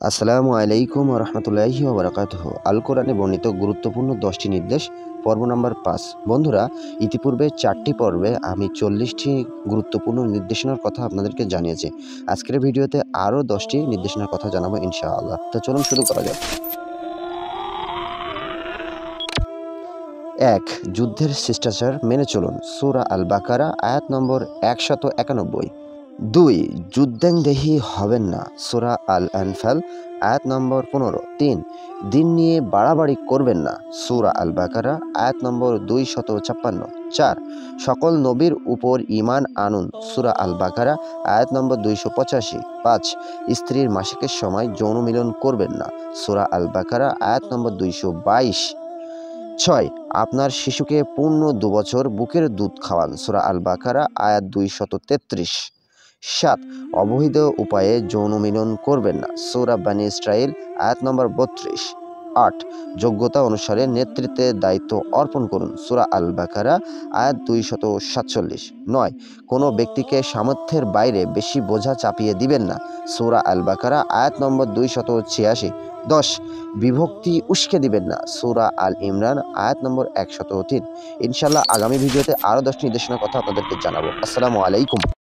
আসসালামু আলাইকুম রহমতুল্লাহি ওবরাকাতুহু। আল কোরআনে বর্ণিত গুরুত্বপূর্ণ 10টি নির্দেশ, পর্ব নাম্বার 5। বন্ধুরা, ইতিপূর্বে 4টি পর্বে আমি 40টি গুরুত্বপূর্ণ নির্দেশনার কথা আপনাদেরকে জানিয়েছি। আজকের ভিডিওতে আরও 10টি নির্দেশনার কথা জানাবো ইনশাআল্লাহ। তো চলুন শুরু করা যাক। 1. যুদ্ধের শিষ্টাচার মেনে চলুন। সূরা আল বাকারা আয়াত নম্বর 191। 2. যুদ্ধেংদেহী হবেন না। সূরা আল আনফাল আয়াত নম্বর 15। 3. দিন নিয়ে বাড়াবাড়ি করবেন না। সূরা আল বাকারা আয়াত নম্বর 256। 4. সকল নবীর উপর ঈমান আনুন। সূরা আল বাকারা আয়াত নম্বর 285। 5. স্ত্রীর মাসিকের সময় যৌন মিলন করবেন না। সূরা আল বাকারা আয়াত নম্বর 222। 6. আপনার শিশুকে পূর্ণ 2 বছর বুকের দুধ খাওয়ান। সূরা আল বাকারা আয়াত 233। 7. অবৈধ উপায়ে যৌন মিলন করবেন না। সূরা বনী ইসরাঈল আয়াত নম্বর 32। 8. যোগ্যতা অনুসারে নেতৃত্বের দায়িত্ব অর্পণ করুন। সূরা আল বাকারা আয়াত 247। 9. কোনো ব্যক্তিকে সামর্থ্যের বাইরে বেশি বোঝা চাপিয়ে দিবেন না। সূরা আল বাকারা আয়াত নম্বর 286। 10. বিভক্তি উস্কে দিবেন না। সূরা আল ইমরান আয়াত নম্বর 103। ইনশাআল্লাহ আগামী ভিডিওতে আরও 10টি নির্দেশনার কথা আপনাদেরকে জানাবো। আসসালামু আলাইকুম।